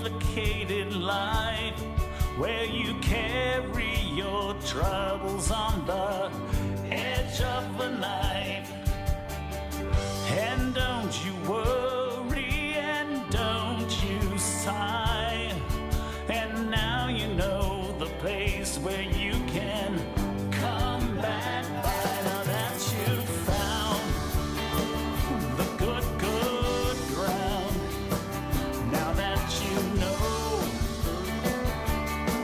complicated life where you carry your troubles on the edge of a knife. And don't you worry and don't you sigh. And now you know the place where you can come back by. Now that you found the good ground, now that you know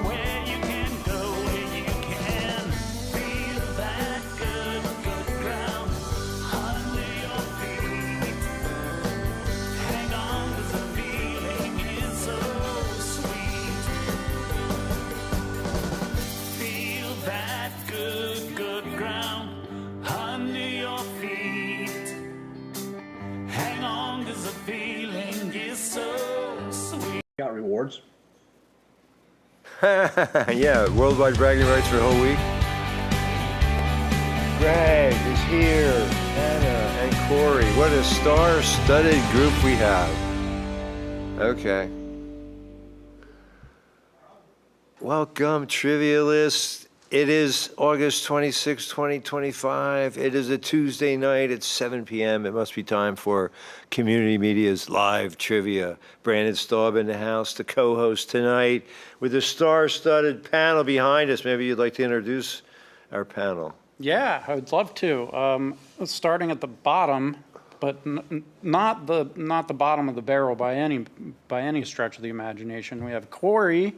where you can go, where you can feel that good ground under your feet. Hang on, 'cause the feeling is so sweet. Feel that good ground under your feet. Hang on, 'cause the feeling is so sweet. Got rewards. Yeah, worldwide bragging rights for a whole week. Greg is here, Anna and Corey. What a star-studded group we have. Okay. Welcome, Trivialists. It is August 26, 2025. It is a Tuesday night at 7 p.m. It must be time for Community Media's live trivia. Brandon Staub in the house, the co-host tonight, with a star-studded panel behind us. Maybe you'd like to introduce our panel. Yeah, I would love to. Starting at the bottom, but not the bottom of the barrel by any stretch of the imagination. We have Corey.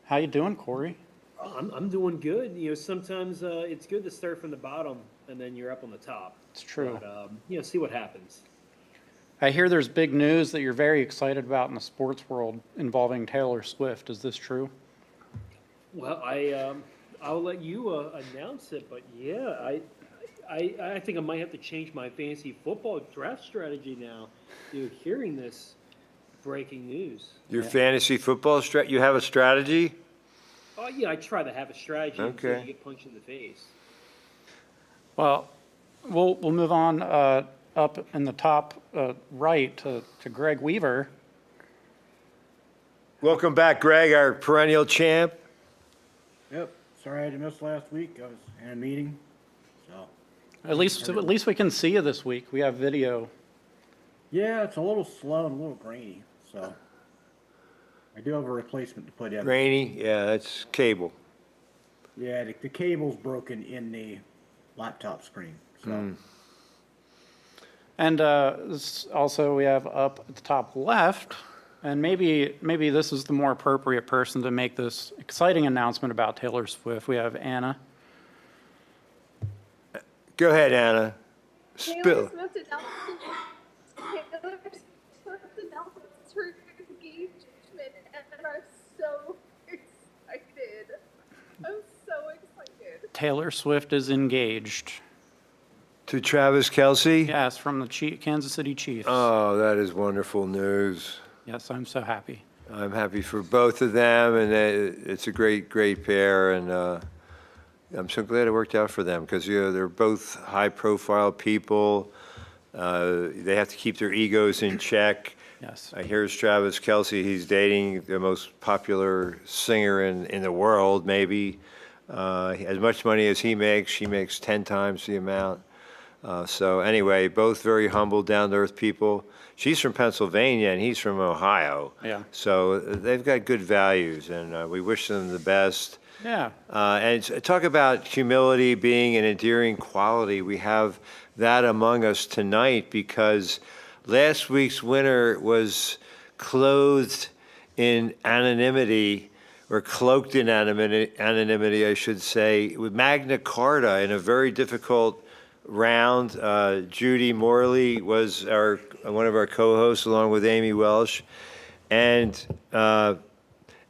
How you doing, Corey? I'm doing good. You know, sometimes it's good to start from the bottom and then you're up on the top. It's true. But, see what happens. I hear there's big news that you're very excited about in the sports world involving Taylor Swift. Is this true? Well, I'll let you announce it, but yeah, I think I might have to change my fantasy football draft strategy now. Hearing this breaking news. Your fantasy football you have a strategy? Oh yeah, I try to have a strategy until Okay. you get punched in the face. Well, we'll move on up in the top right to Greg Weaver. Welcome back, Greg, our perennial champ. Yep. Sorry I had to miss last week. I was in a meeting. So. At least we can see you this week. We have video. Yeah, it's a little slow and a little grainy. So I do have a replacement to put in. Rainy, yeah, that's cable. Yeah, the cable's broken in the laptop screen. So. And also we have up at the top left, and maybe this is the more appropriate person to make this exciting announcement about Taylor Swift. We have Anna. Go ahead, Anna. Spill. Taylor Swift announced her engagement, and I'm so excited. I'm so excited. Taylor Swift is engaged. To Travis Kelce? Yes, from the Kansas City Chiefs. Oh, that is wonderful news. Yes, I'm so happy. I'm happy for both of them, and it's a great pair, and I'm so glad it worked out for them because they're both high-profile people. They have to keep their egos in check. Yes. Here's Travis Kelce. He's dating the most popular singer in the world, maybe. As much money as he makes, she makes 10 times the amount. So anyway, both very humble, down-to-earth people. She's from Pennsylvania, and he's from Ohio. Yeah. So they've got good values, and we wish them the best. Yeah. And talk about humility being an endearing quality. We have that among us tonight because last week's winner was clothed in anonymity, or cloaked in anonymity, I should say, with Magna Carta in a very difficult round. Judy Morley was one of our co-hosts along with Amy Welsh. And Anna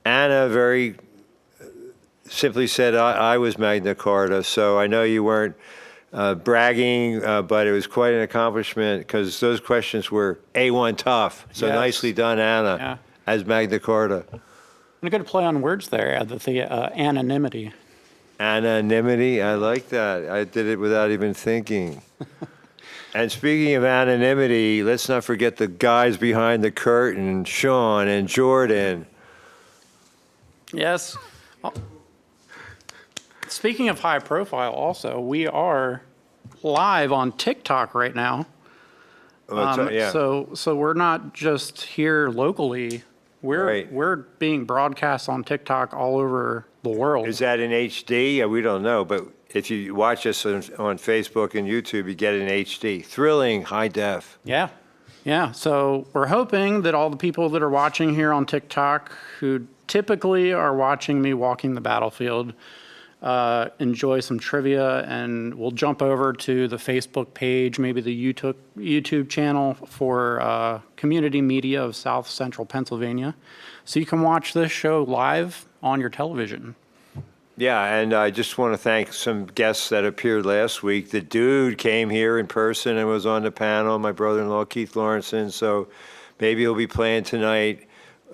very simply said, I was Magna Carta. So I know you weren't bragging, but it was quite an accomplishment because those questions were A1 tough. So Yes. nicely done, Anna, Yeah. as Magna Carta. And a good play on words there, the anonymity. Anonymity, I like that. I did it without even thinking. And speaking of anonymity, let's not forget the guys behind the curtain, Sean and Jordan. Yes. Speaking of high profile also, we are live on TikTok right now. Yeah. So we're not just here locally. Right. We're being broadcast on TikTok all over the world. Is that in HD? Yeah, we don't know, but if you watch us on Facebook and YouTube, you get it in HD. Thrilling, high def. Yeah. Yeah. So we're hoping that all the people that are watching here on TikTok, who typically are watching me walking the battlefield, enjoy some trivia, and we'll jump over to the Facebook page, maybe the YouTube channel for Community Media of South Central Pennsylvania. So you can watch this show live on your television. Yeah, and I just want to thank some guests that appeared last week. The dude came here in person and was on the panel, my brother-in-law, Keith Lawrenson, so maybe he'll be playing tonight.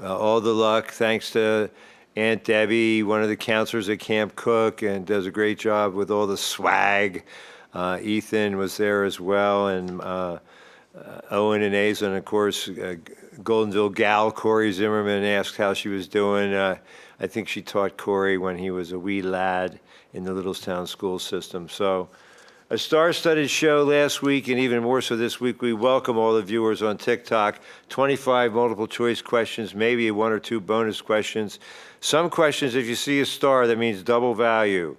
All the luck, thanks to Aunt Debbie, one of the counselors at Camp Cook, and does a great job with all the swag. Ethan was there as well, and Owen and Asa, and of course, Goldenville gal Corey Zimmerman asked how she was doing. I think she taught Corey when he was a wee lad in the Littlestown school system. So a star-studded show last week, and even more so this week. We welcome all the viewers on TikTok. 25 multiple-choice questions, maybe 1 or 2 bonus questions. Some questions, if you see a star, that means double value.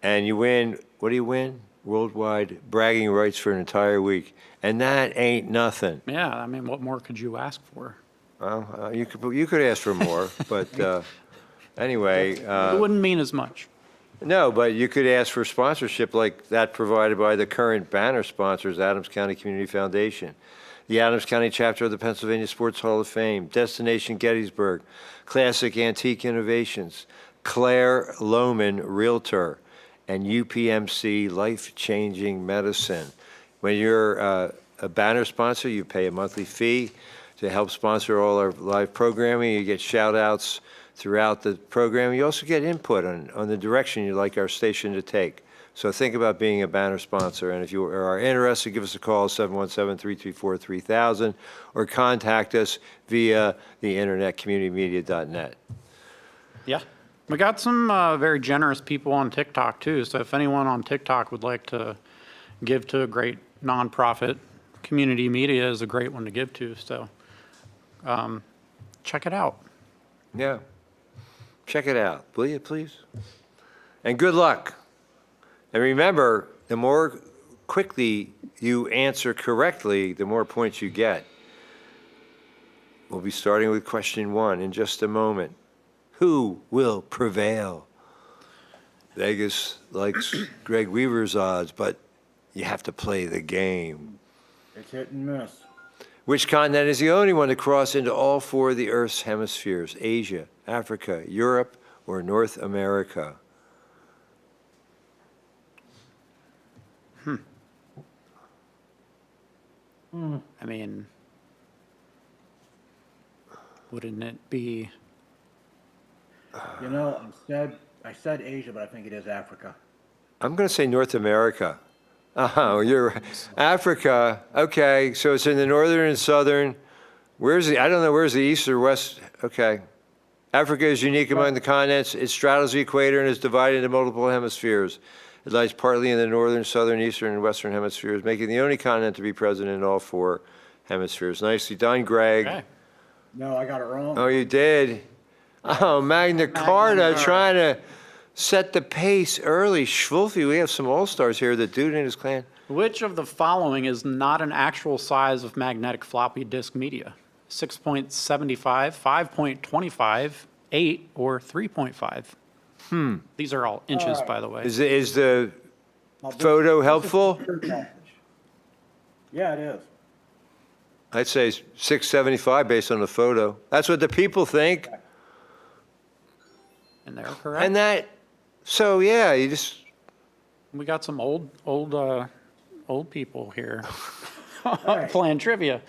And you win, what do you win? Worldwide bragging rights for an entire week. And that ain't nothing. Yeah, I mean, what more could you ask for? Well, you could ask for more, but anyway. It wouldn't mean as much. No, but you could ask for sponsorship like that provided by the current banner sponsors, Adams County Community Foundation, the Adams County chapter of the Pennsylvania Sports Hall of Fame, Destination Gettysburg, Classic Antique Innovations, Claire Lohman Realtor, and UPMC Life Changing Medicine. When you're a banner sponsor, you pay a monthly fee to help sponsor all our live programming. You get shout outs throughout the program. You also get input on the direction you'd like our station to take. So think about being a banner sponsor. And if you are interested, give us a call, 717-334-3000, or contact us via the internet, communitymedia.net. Yeah. We got some very generous people on TikTok, too. So if anyone on TikTok would like to give to a great nonprofit, Community Media is a great one to give to. So check it out. Yeah. Check it out, will you, please? And good luck. And remember, the more quickly you answer correctly, the more points you get. We'll be starting with question 1 in just a moment. Who will prevail? Vegas likes Greg Weaver's odds, but you have to play the game. It's hit and miss. Which continent is the only one to cross into all 4 of the Earth's hemispheres? Asia, Africa, Europe, or North America? I mean, wouldn't it be? You know, I said Asia, but I think it is Africa. I'm going to say North America. Oh, you're Africa. Okay, so it's in the northern and southern. Where's I don't know, where's the east or west? Okay. Africa is unique among the continents. It straddles the equator and is divided into multiple hemispheres. It lies partly in the northern, southern, eastern, and western hemispheres, making the only continent to be present in all 4 hemispheres. Nicely done, Greg. Okay. No, I got it wrong. Oh, you did? Oh, Magna Carta trying to set the pace early. Schwulfy, we have some all-stars here. The dude and his clan. Which of the following is not an actual size of magnetic floppy disk media? 6.75, 5.25, 8, or 3.5? These are all inches, by the way. Is the Now, this- photo this is helpful? pure knowledge. Yeah, it is. I'd say 675 based on the photo. That's what the people think. And they're correct. And that, so yeah, you just, We got some old people here Right. playing trivia.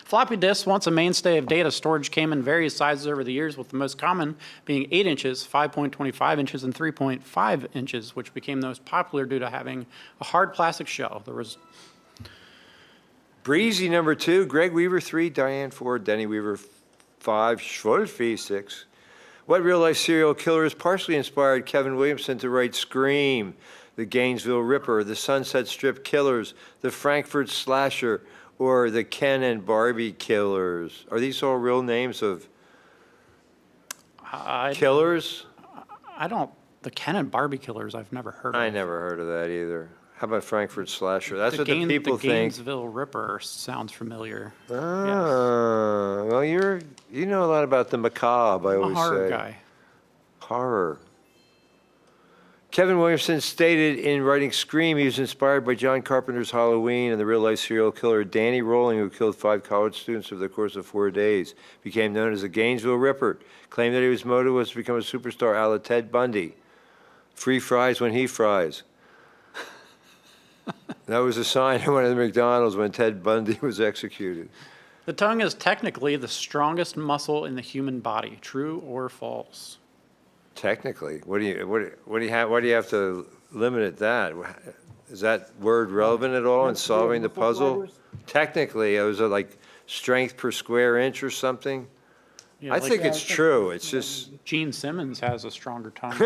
Floppy disks, once a mainstay of data storage, came in various sizes over the years, with the most common being 8 inches, 5.25 inches, and 3.5 inches, which became the most popular due to having a hard plastic shell. There was Breezy number 2, Greg Weaver 3, Diane 4, Denny Weaver 5, Schwolfi 6. What real-life serial killer has partially inspired Kevin Williamson to write Scream, The Gainesville Ripper, The Sunset Strip Killers, The Frankfurt Slasher, or The Ken and Barbie Killers? Are these all real names of killers? the Ken and Barbie killers I've never heard of. I never heard of that either. How about Frankfurt Slasher? That's what the The people think. Gainesville Ripper sounds familiar. Ah, well, you know a lot about the macabre, I I'm a always horror say. guy. Horror. Kevin Williamson stated in writing Scream he was inspired by John Carpenter's Halloween and the real-life serial killer Danny Rolling, who killed 5 college students over the course of 4 days, became known as the Gainesville Ripper, claimed that his motive was to become a superstar a la Ted Bundy. Free fries when he fries. That was a sign at one of the McDonald's when Ted Bundy was executed. The tongue is technically the strongest muscle in the human body. True or false? Technically, what do you have to limit at that? Is that word relevant at all in solving the puzzle? Technically, it was like strength per square inch or something. Yeah, I like think it's true. It's just Gene Simmons has a stronger tongue.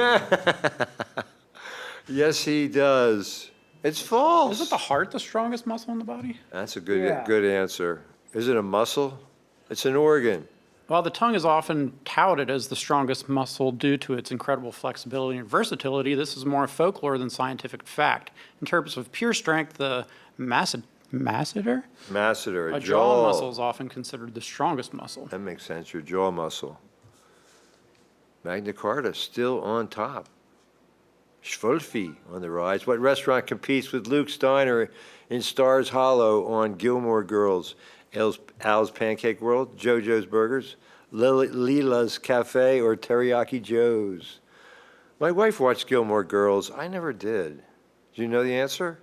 yes, he does. It's false. Isn't the heart the strongest muscle in the body? That's a good Yeah. good answer. Is it a muscle? It's an organ. While the tongue is often touted as the strongest muscle due to its incredible flexibility and versatility, this is more folklore than scientific fact. In terms of pure strength, the masseter, Masseter, a a jaw muscle, is often considered the strongest muscle. That makes sense. Your jaw muscle. Magna Carta still on top. Schwolfi on the rise. What restaurant competes with Luke's Diner in Stars Hollow on Gilmore Girls? Al's Pancake World, JoJo's Burgers, Lila's Cafe, or Teriyaki Joe's? My wife watched Gilmore Girls. I never did. Do you know the answer?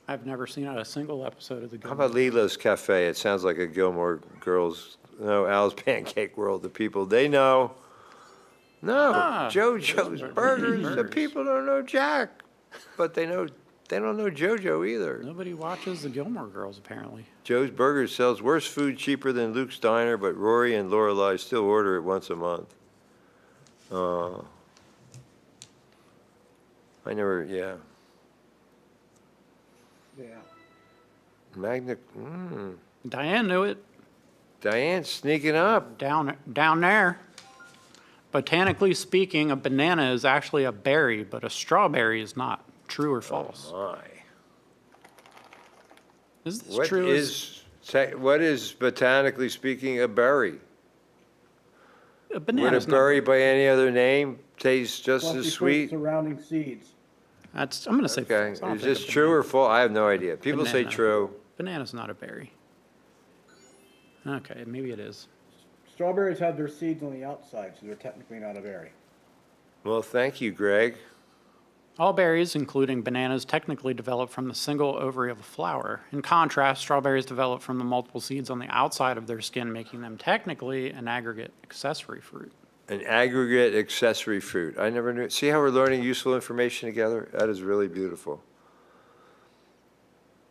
I've never seen a single episode of the How about Lila's Cafe? It sounds like a Gilmore Girls. No, Al's Pancake World. The people, they know. No, JoJo's Burgers. The people don't know Jack, but they don't know JoJo either. Nobody watches the Gilmore Girls, apparently. Joe's Burgers sells worse food cheaper than Luke's Diner, but Rory and Lorelai still order it once a month. Yeah. Magna, Diane knew it. Diane's sneaking up. Down there. Botanically speaking, a banana is actually a berry, but a strawberry is not. True or false? My. Is this What true? what is botanically speaking a berry? A Would banana a is not. berry by any other name taste just Fluffy as fruit sweet? surrounding seeds. I'm going to say Okay, false. I don't is think this a true or false? I have no idea. People say Banana. true. Banana's not a berry. Okay, maybe it is. Strawberries have their seeds on the outside, so they're technically not a berry. Well, thank you, Greg. All berries, including bananas, technically develop from the single ovary of a flower. In contrast, strawberries develop from the multiple seeds on the outside of their skin, making them technically an aggregate accessory fruit. An aggregate accessory fruit. I never knew. See how we're learning useful information together? That is really beautiful.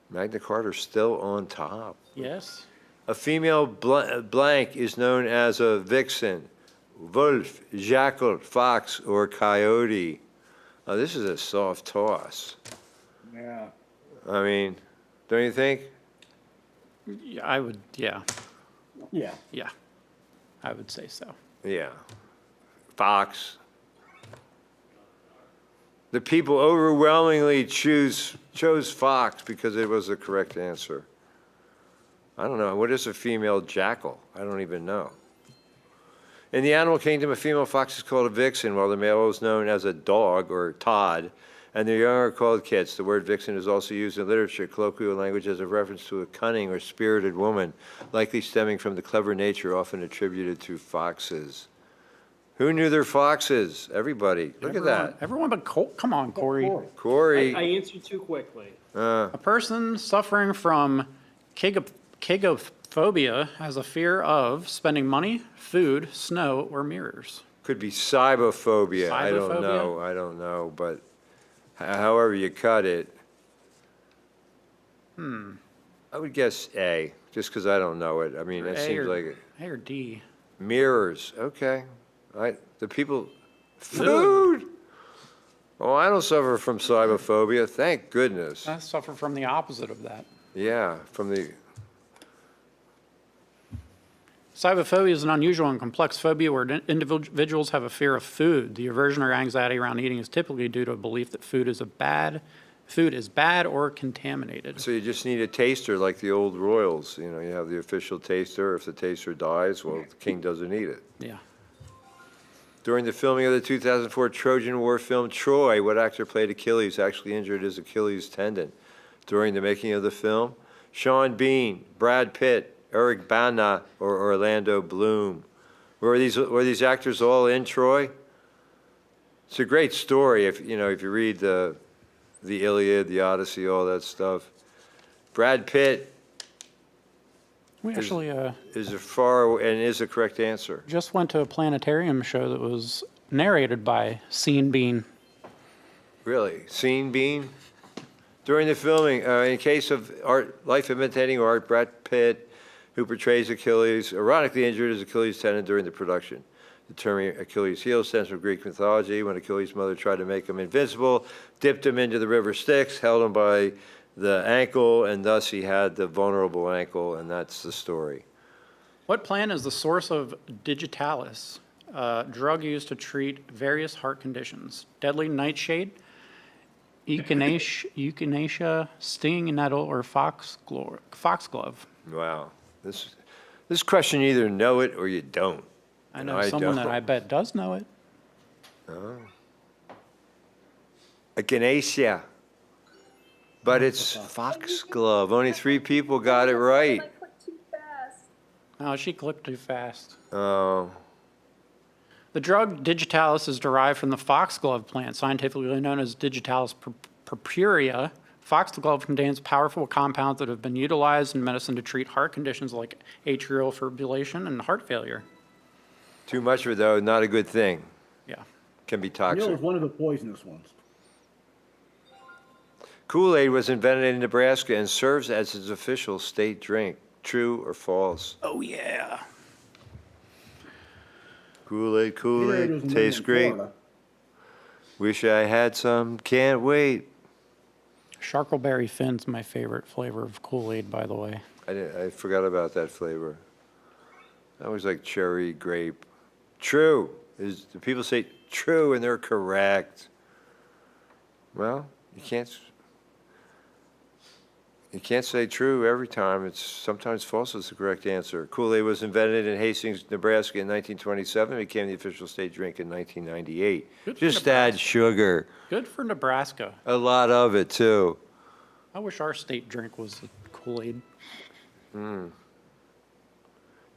Magna Carta still on top. Yes. A female blank is known as a vixen, wolf, jackal, fox, or coyote. Oh, this is a soft toss. Yeah. I mean, don't you think? Yeah, I would, yeah, Yeah. I would say so. Yeah. Fox. The people overwhelmingly chose fox because it was the correct answer. I don't know. What is a female jackal? I don't even know. In the animal kingdom, a female fox is called a vixen, while the male is known as a dog or tod, and the young are called kits. The word vixen is also used in literature, colloquial language, as a reference to a cunning or spirited woman, likely stemming from the clever nature often attributed to foxes. Who knew they're foxes? Everybody. Look at that. Everyone but come on, Corey. Corey. I answered too quickly. A person suffering from Phobia has a fear of spending money, food, snow, or mirrors. Could be cybophobia. I don't know. Cybophobia? I don't know, but however you cut it. I would guess A, just because I don't know it. I mean, it seems like it. A or D? Mirrors. Okay. The people. Food. Oh, I don't suffer from cybophobia. Thank goodness. I suffer from the opposite of that. Yeah, from the. Cybophobia is an unusual and complex phobia where individuals have a fear of food. The aversion or anxiety around eating is typically due to a belief that food is bad or contaminated. So you just need a taster like the old royals. You know, you have the official taster. If the taster dies, well, the king doesn't eat it. Yeah. During the filming of the 2004 Trojan War film Troy, what actor played Achilles actually injured his Achilles tendon during the making of the film? Sean Bean, Brad Pitt, Eric Bana, or Orlando Bloom. Were these actors all in Troy? It's a great story if you read the Iliad, the Odyssey, all that stuff. Brad Pitt We actually is a correct answer. just went to a planetarium show that was narrated by Sean Bean. Really? Scene Bean? During the filming, in case of life imitating art, Brad Pitt, who portrays Achilles, ironically injured his Achilles tendon during the production. The term Achilles heel stems from Greek mythology when Achilles' mother tried to make him invincible, dipped him into the river Styx, held him by the ankle, and thus he had the vulnerable ankle, and that's the story. What plant is the source of digitalis, a drug used to treat various heart conditions? Deadly nightshade, echinacea, stinging nettle, or foxglove? Wow. This question, you either know it or you don't. I know someone that I bet does know it. Echinacea. But it's foxglove. Only 3 people got it right. I clicked too fast. Oh, she clicked too fast. Oh. The drug digitalis is derived from the foxglove plant, scientifically known as digitalis purpurea. Foxglove contains powerful compounds that have been utilized in medicine to treat heart conditions like atrial fibrillation and heart failure. Too much of it, though, not a good thing. Yeah. Can be I know toxic. it was one of the poisonous ones. Kool-Aid was invented in Nebraska and serves as its official state drink. True or false? Oh, yeah. Kool-Aid, Gatorade was invented tastes in great. Florida. Wish I had some, can't wait. Charcoalberry Finn's my favorite flavor of Kool-Aid, by the way. I forgot about that flavor. I always like cherry, grape. True. The people say true and they're correct. Well, you can't say true every time. It's sometimes false is the correct answer. Kool-Aid was invented in Hastings, Nebraska in 1927 and became the official state drink in 1998. Good for Just add sugar. Good for Nebraska. A lot of it, too. I wish our state drink was Kool-Aid.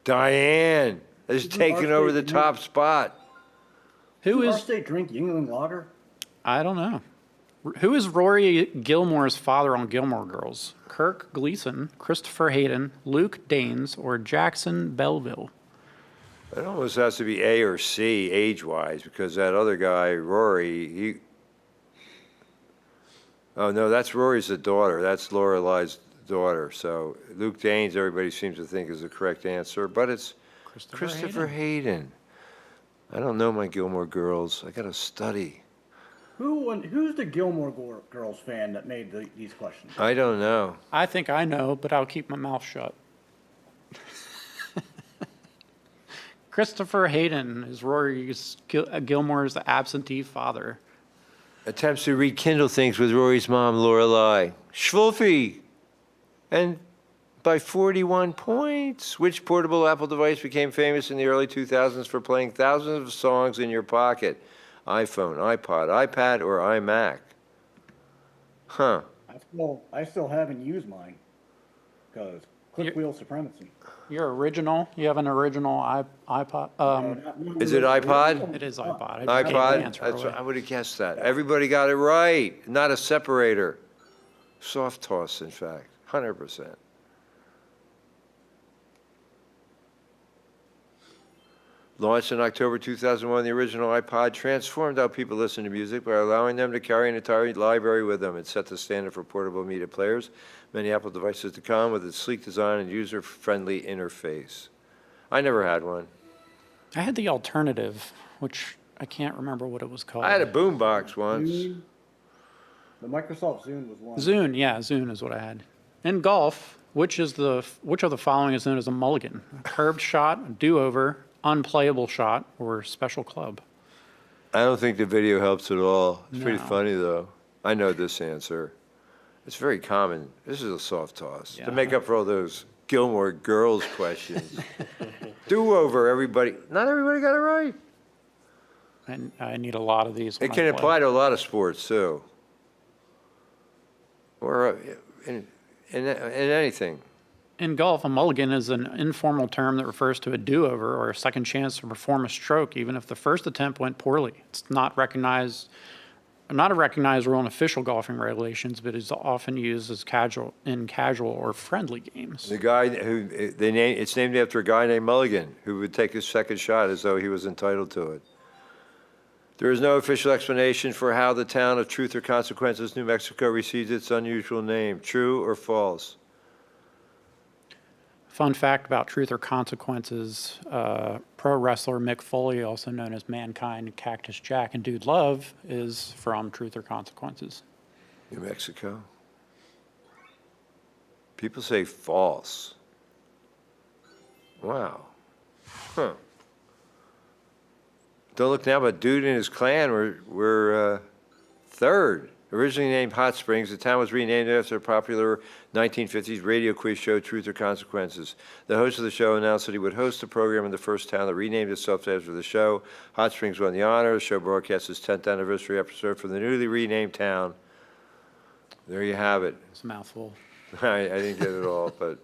Diane is Isn't taking our over state the top spot. Who Our is, state drink Yingling Lager? I don't know. Who is Rory Gilmore's father on Gilmore Girls? Kirk Gleason, Christopher Hayden, Luke Danes, or Jackson Belleville? It almost has to be A or C age-wise because that other guy, Rory, oh no, that's Rory's the daughter. That's Lorelai's daughter. So Luke Danes, everybody seems to think is the correct answer, but it's Christopher Hayden. I don't know my Gilmore Girls. I got to study. Who's the Gilmore Girls fan that made these questions? I don't know. I think I know, but I'll keep my mouth shut. Christopher Hayden is Rory Gilmore's absentee father. Attempts to rekindle things with Rory's mom, Lorelai. Schwulfie. And by 41 points. Which portable Apple device became famous in the early 2000s for playing thousands of songs in your pocket? iPhone, iPod, iPad, or iMac? Huh. I still haven't used mine because click wheel supremacy. You're original. You have an original iPod. Is it iPod? It is iPod. I just gave the iPod? answer That's away. what, I would have guessed that. Everybody got it right. Not a separator. Soft toss, in fact. 100%. Launched in October 2001, the original iPod transformed how people listen to music by allowing them to carry an entire library with them. It set the standard for portable media players. Many Apple devices to come with its sleek design and user-friendly interface. I never had one. I had the alternative, which I can't remember what it was called. I had a boombox once. Zune. The Microsoft Zune was one. Zune, yeah, Zune is what I had. In golf, which of the following is known as a mulligan? A curved shot, a do-over, unplayable shot, or special club? I don't think the video helps at all. It's pretty No. funny, though. I know this answer. It's very common. This is a soft toss. Yeah. To make up for all those Gilmore Girls questions. Do-over, everybody. Not everybody got it right. And I need a lot of these when It I can play. apply to a lot of sports, too. Or in anything. In golf, a mulligan is an informal term that refers to a do-over or a second chance to perform a stroke, even if the first attempt went poorly. It's not a recognized rule in official golfing regulations, but is often used as casual or friendly games. The guy who it's named after a guy named Mulligan who would take his second shot as though he was entitled to it. There is no official explanation for how the town of Truth or Consequences, New Mexico, received its unusual name. True or false? Fun fact about Truth or Consequences, pro wrestler Mick Foley, also known as Mankind, Cactus Jack, and Dude Love, is from Truth or Consequences. New Mexico. People say false. Wow. Huh. Don't look now, but Dude and his clan were third. Originally named Hot Springs, the town was renamed after a popular 1950s radio quiz show, Truth or Consequences. The host of the show announced that he would host the program in the first town that renamed itself after the show. Hot Springs won the honor. The show broadcast its 10th anniversary episode from the newly renamed town. There you have it. It's a mouthful. I didn't get it all, but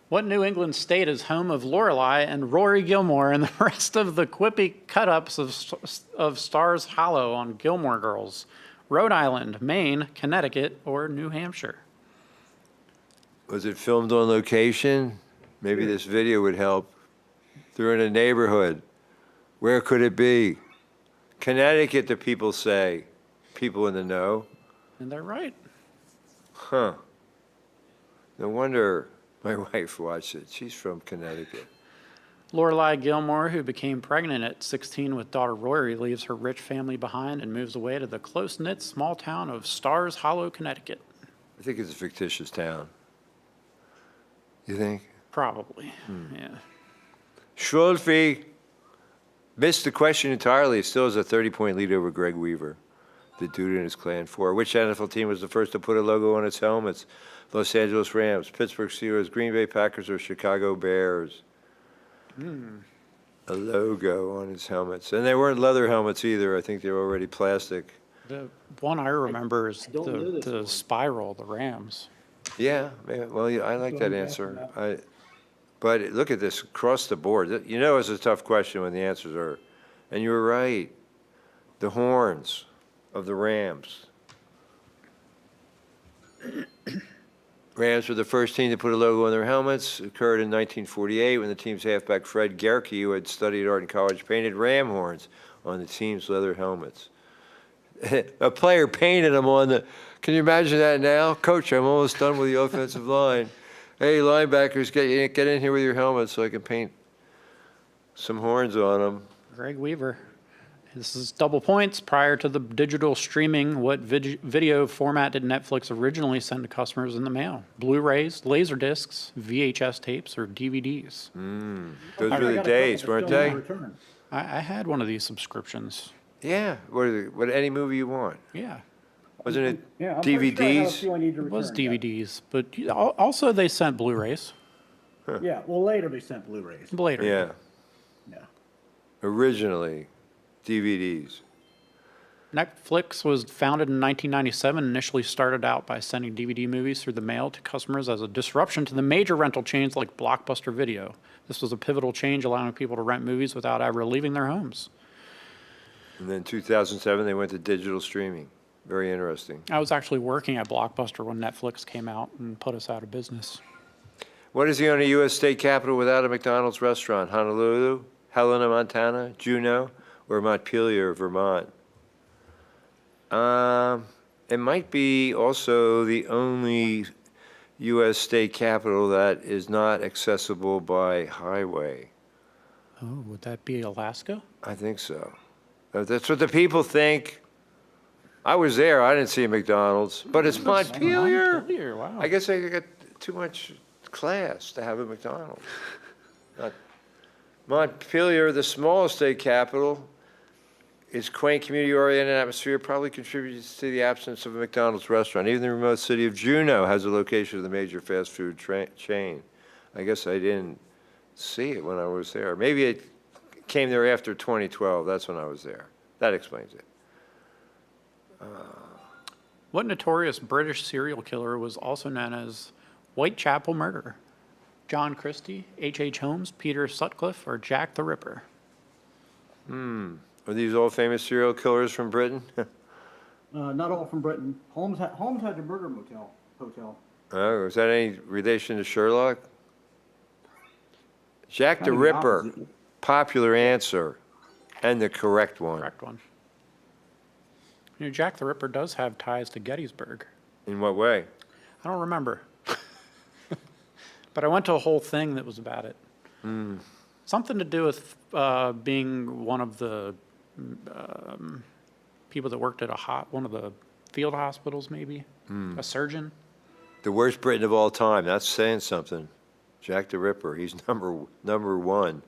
What New England state is home of Lorelei and Rory Gilmore and the rest of the quippy cut-ups of Stars Hollow on Gilmore Girls? Rhode Island, Maine, Connecticut, or New Hampshire? was it filmed on location? Maybe this video would help. They're in a neighborhood. Where could it be? Connecticut, the people say. People in the know. And they're right. Huh. No wonder my wife watched it. She's from Connecticut. Lorelei Gilmore, who became pregnant at 16 with daughter Rory, leaves her rich family behind and moves away to the close-knit small town of Stars Hollow, Connecticut. I think it's a fictitious town. You think? Probably, yeah. Schulfe missed the question entirely. It still has a 30-point lead over Greg Weaver, the dude in his clan. For which NFL team was the first to put a logo on its helmets? Los Angeles Rams, Pittsburgh Steelers, Green Bay Packers, or Chicago Bears? A logo on its helmets. And they weren't leather helmets either. I think they were already plastic. The one I remember is don't know this the one. spiral, the Rams. Yeah, well, yeah, I like that answer. But look at this across the board. You know it's a tough question when the answers are, and you were right. The horns of the Rams. Rams were the first team to put a logo on their helmets. It occurred in 1948 when the team's halfback Fred Gerke, who had studied art in college, painted ram horns on the team's leather helmets. A player painted them on the. Can you imagine that now? Coach, I'm almost done with the offensive line. Hey, linebackers, get in here with your helmets so I can paint some horns on them. Greg Weaver. This is double points. Prior to the digital streaming, what video format did Netflix originally send to customers in the mail? Blu-rays, Laserdiscs, VHS tapes, or DVDs? Those were the days, weren't they? I had one of these subscriptions. Yeah, what any movie you want. Yeah, Wasn't it Yeah, I'm pretty sure I have a DVDs? few I need to it was return, yeah. DVDs, but also they sent Blu-rays Yeah, well, later they sent Blu-rays. later. Yeah, Yeah. originally DVDs. Netflix was founded in 1997, initially started out by sending DVD movies through the mail to customers as a disruption to the major rental chains like Blockbuster Video. This was a pivotal change, allowing people to rent movies without ever leaving their homes. And then 2007, they went to digital streaming. Very interesting. I was actually working at Blockbuster when Netflix came out and put us out of business. What is the only U.S. state capital without a McDonald's restaurant? Honolulu, Helena, Montana, Juneau, or Montpelier, Vermont? It might be also the only U.S. state capital that is not accessible by highway. Oh, would that be Alaska? I think so. That's what the people think. I was there. I didn't see a McDonald's, but it's Montpelier. Montpelier, wow. I guess I got too much class to have a McDonald's. Montpelier, the smallest state capital, its quaint community-oriented atmosphere probably contributes to the absence of a McDonald's restaurant. Even the remote city of Juneau has a location of the major fast food chain. I guess I didn't see it when I was there. Maybe it came there after 2012. That's when I was there. That explains it. What notorious British serial killer was also known as Whitechapel Murderer? John Christie, H.H. Holmes, Peter Sutcliffe, or Jack the Ripper? Are these all famous serial killers from Britain? Not all from Britain. Holmes had the murder hotel. Oh, is that any relation to Sherlock? Jack the Kind of the Ripper, opposite. popular answer, and the correct one. Correct one. You know, Jack the Ripper does have ties to Gettysburg. In what way? I don't remember. But I went to a whole thing that was about it. Something to do with being one of the people that worked at one of the field hospitals, maybe. A surgeon. The worst Briton of all time. That's saying something. Jack the Ripper. He's number one.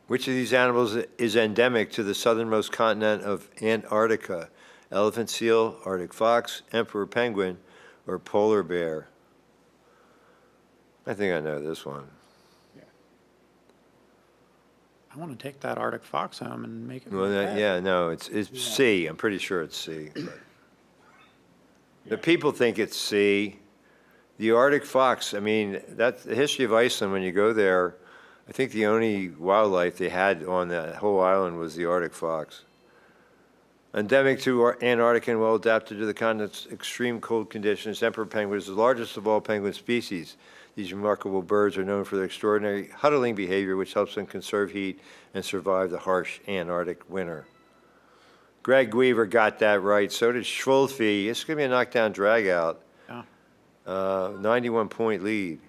Which of these animals is endemic to the southernmost continent of Antarctica? Elephant seal, Arctic fox, emperor penguin, or polar bear? I think I know this one. I want to take that Arctic fox home and make it. Well, my pet. yeah, no, it's C. I'm pretty sure it's C. But the people think it's C. The Arctic fox, I mean, that's the history of Iceland. When you go there, I think the only wildlife they had on that whole island was the Arctic fox. Endemic to Antarctica and well adapted to the continent's extreme cold conditions, emperor penguin is the largest of all penguin species. These remarkable birds are known for their extraordinary huddling behavior, which helps them conserve heat and survive the harsh Antarctic winter. Greg Weaver got that right. So did Schwolfe. It's going to be a knockdown drag-out. Yeah. 91-point lead.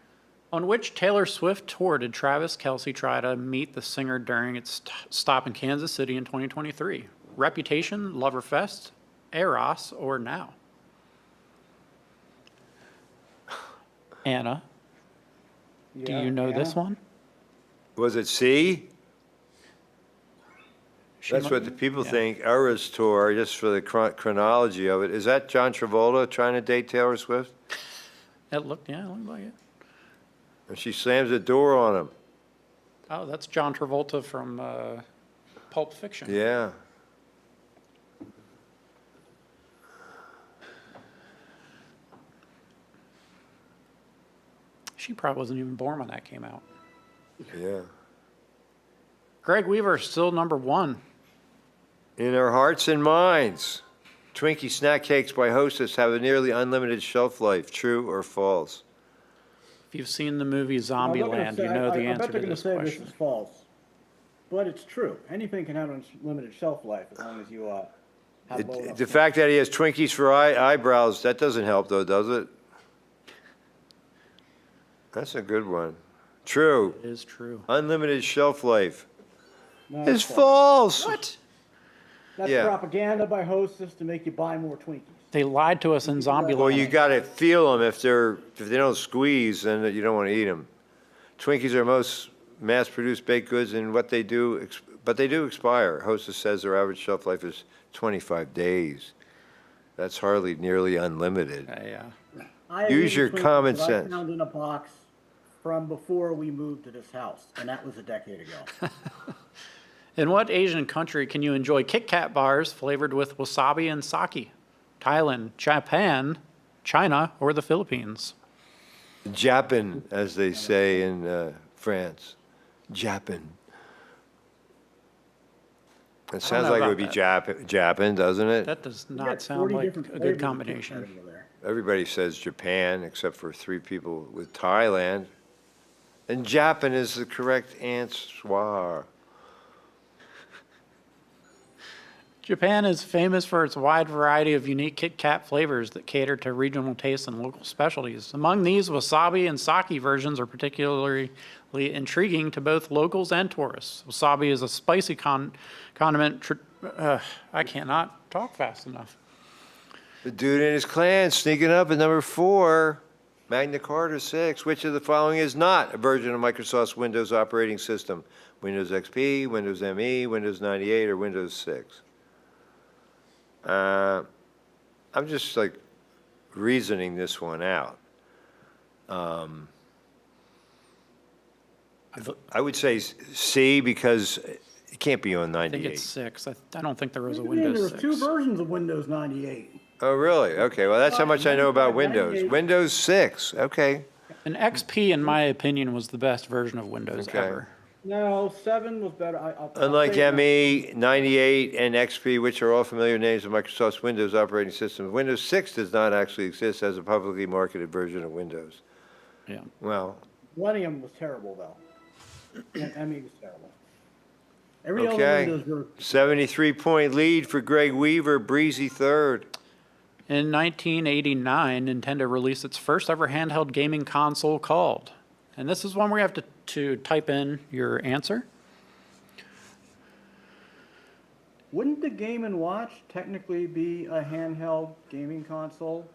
On which Taylor Swift tour did Travis Kelce try to meet the singer during its stop in Kansas City in 2023? Reputation, Loverfest, Eros, or Now? Anna, do you know this one? Was it C? She That's mu- what the people yeah. think. Eras tour, just for the chronology of it. Is that John Travolta trying to date Taylor Swift? It looked like it. And she slams the door on him. Oh, that's John Travolta from Pulp Fiction. Yeah. She probably wasn't even born when that came out. Yeah. Greg Weaver, still number one. In our hearts and minds, Twinkie snack cakes by Hostess have a nearly unlimited shelf life. True or false? If you've seen the movie I'm not gonna Zombieland, say- you know the I answer bet they're to gonna this say question. this is false, but it's true. Anything can have a limited shelf life as long as you have low enough. The fact that he has Twinkies for eyebrows, that doesn't help though, does it? That's a good one. True. It is true. Unlimited shelf life. No, It's false. What? That's Yeah. propaganda by Hostess to make you buy more Twinkies. They lied to us in Zombieland. Well, you got to feel them. If they don't squeeze, then you don't want to eat them. Twinkies are most mass-produced baked goods, and but they do expire. Hostess says their average shelf life is 25 days. That's hardly nearly unlimited. I have Use eaten your Twinkies common that I sense. found in a box from before we moved to this house, and that was a decade ago. In what Asian country can you enjoy Kit Kat bars flavored with wasabi and sake? Thailand, Japan, China, or the Philippines? Japan, as they say in France. Japan. It sounds know like it about would be Japan, doesn't it? That does We not got sound 40 like different a flavors good of Kit Kat combination. over there. Everybody says Japan, except for 3 people with Thailand. And Japan is the correct answer. Japan is famous for its wide variety of unique Kit Kat flavors that cater to regional tastes and local specialties. Among these, wasabi and sake versions are particularly intriguing to both locals and tourists. Wasabi is a spicy condiment. I cannot talk fast enough. The dude and his clan sneaking up at number 4, Magna Carta 6. Which of the following is not a version of Microsoft's Windows operating system? Windows XP, Windows ME, Windows 98, or Windows 6? I'm just like reasoning this one out. I would say C because it can't be on I think 98. it's 6. I don't think there was a What do you mean? Windows There 6. was 2 versions of Windows 98. Oh, really? Okay, well, that's how much I know about Windows. 98. Windows 6, okay. And XP, in my opinion, was the best version of Windows Okay. ever. No, 7 was better. I'll Unlike say that. ME, 98, and XP, which are all familiar names of Microsoft's Windows operating system, Windows 6 does not actually exist as a publicly marketed version of Windows. Yeah. Well, Millennium was terrible, though. And ME was terrible. Every other okay. Windows were 73-point lead for Greg Weaver, breezy third. In 1989, Nintendo released its first ever handheld gaming console called, and this is one where you have to type in your answer. Wouldn't the Game & Watch technically be a handheld gaming console?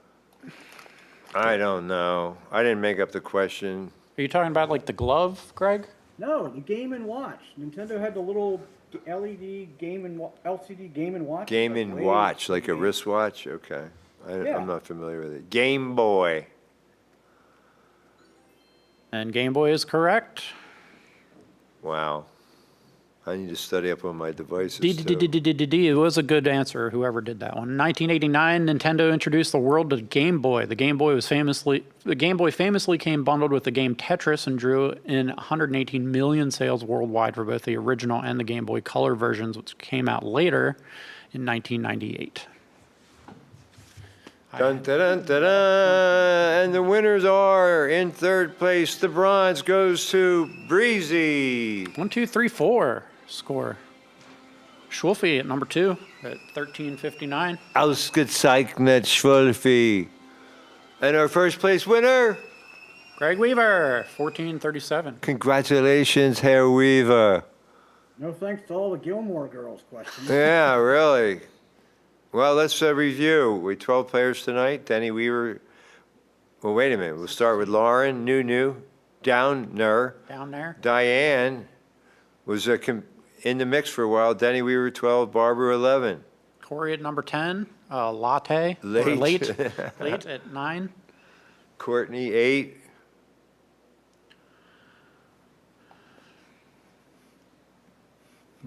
I don't know. I didn't make up the question. Are you talking about like the glove, Greg? No, the Game & Watch. Nintendo had the little LED LCD Game & Watch. Game Like and way- Watch, like a wristwatch? Okay. Yeah. I'm not familiar with it. Game Boy. And Game Boy is correct. Wow. I need to study up on my devices, too. It was a good answer, whoever did that one. In 1989, Nintendo introduced the world of Game Boy. The Game Boy famously came bundled with the game Tetris and drew in 118 million sales worldwide for both the original and the Game Boy Color versions, which came out later in 1998. Dun, dun, dun, dun, dun. And the winners are, in third place, the bronze goes to Breezy. 1, 2, 3, 4 score. Schwulfe at number 2 at 1359. Ausgezeichnet, Schwulfi. And our first place winner, Greg Weaver, 1437. congratulations, Herr Weaver. No thanks to all the Gilmore Girls questions. Yeah, really. Well, let's review. We 12 players tonight. Denny Weaver. Well, wait a minute. We'll start with Lauren, Nunu, Downer. Down there. Diane was in the mix for a while. Denny Weaver, 12. Barbara, 11. Corey at number 10. Latte. or Late. Late at 9. Courtney, 8.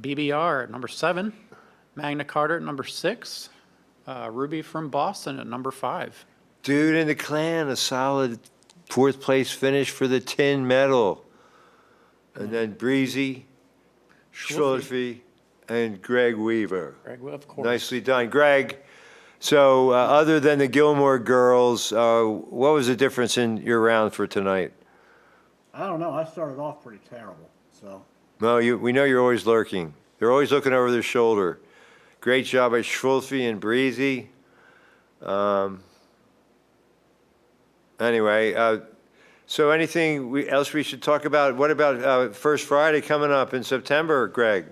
BBR at number 7. Magna Carta at number 6. Ruby from Boston at number 5. Dude in the clan, a solid 4th place finish for the tin medal. And then Breezy, Schwulfe, and Greg Weaver. Greg, of course. Nicely done. Greg, so other than the Gilmore Girls, what was the difference in your round for tonight? I don't know. I started off pretty terrible. So No, we know you're always lurking. They're always looking over their shoulder. Great job by Schwulfe and Breezy. Anyway, so anything else we should talk about? What about First Friday coming up in September, Greg?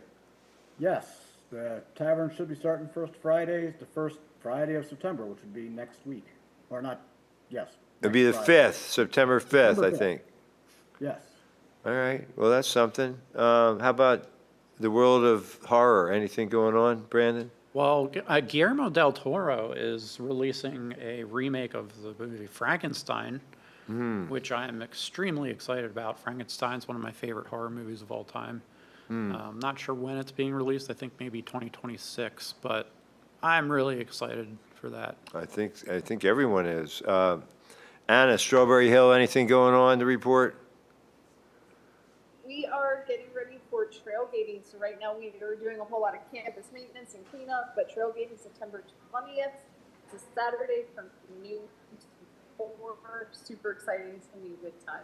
yes, the tavern should be starting first Friday, the first Friday of September, which would be next week, or not? Yes. It'll be the next Friday. 5th, September 5th, I 5th. think. Yes. All right, well, that's something. How about the world of horror? Anything going on, Brandon? Well, Guillermo del Toro is releasing a remake of the movie Frankenstein, which I am extremely excited about. Frankenstein's one of my favorite horror movies of all time. I'm not sure when it's being released. I think maybe 2026, but I'm really excited for that. I think everyone is. Anna, Strawberry Hill, anything going on to report? We are getting ready for trailgating. So right now we are doing a whole lot of campus maintenance and cleanup, but trailgating September 20th. It's a Saturday from noon to 4. Super exciting. It's gonna be a good time.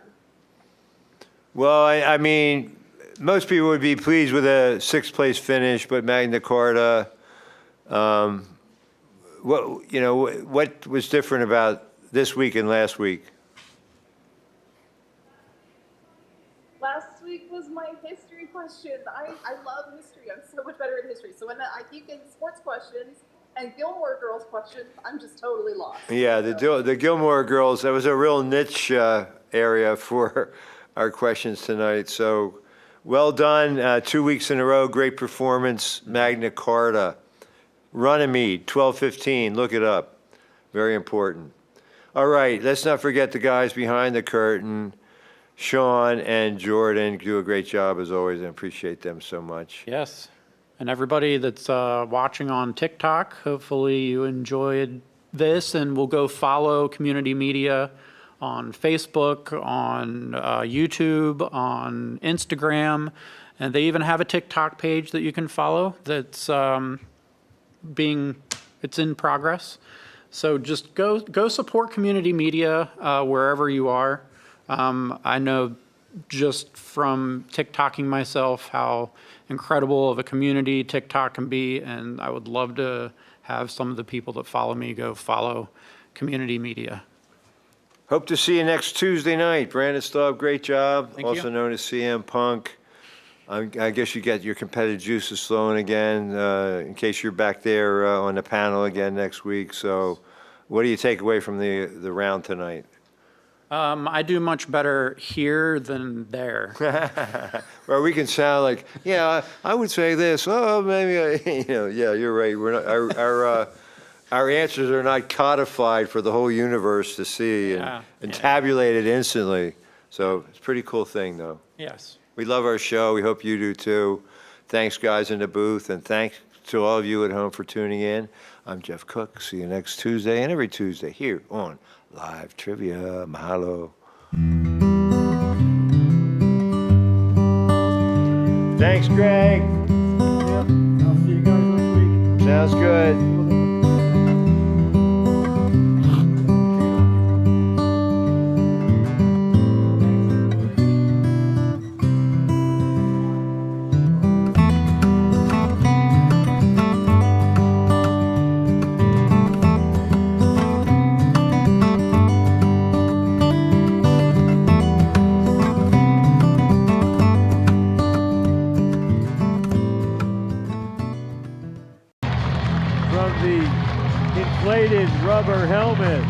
Well, I mean, most people would be pleased with a sixth-place finish, but Magna Carta, what was different about this week and last week? Last week was my history questions. I love history. I'm so much better at history. So when I keep getting sports questions and Gilmore Girls questions, I'm just totally lost. Yeah, the Gilmore Girls, that was a real niche area for our questions tonight. So well done, 2 weeks in a row, great performance, Magna Carta. Runnymede, 12:15, look it up, very important. All right, let's not forget the guys behind the curtain. Sean and Jordan do a great job as always, and appreciate them so much. Yes. And everybody that's watching on TikTok, hopefully you enjoyed this and will go follow Community Media on Facebook, on YouTube, on Instagram, and they even have a TikTok page that you can follow that's it's in progress. So just go support Community Media wherever you are. I know just from TikToking myself how incredible of a community TikTok can be, and I would love to have some of the people that follow me go follow Community Media. Hope to see you next Tuesday night. Brandon Staub, great job. Thank you. Also known as CM Punk. I guess you get your competitive juices flowing again in case you're back there on the panel again next week. So what do you take away from the round tonight? I do much better here than there. Well, we can sound like, yeah, I would say this. Oh, maybe, yeah, you're right. We're not, our answers are not codified for the whole universe to see and tabulated instantly. So it's a pretty cool thing, though. Yes. We love our show. We hope you do, too. Thanks, guys, in the booth, and thanks to all of you at home for tuning in. I'm Jeff Cook. See you next Tuesday and every Tuesday here on Live Trivia. Mahalo. Thanks, Greg. I'll see you guys next week. Sounds good. From the inflated rubber helmet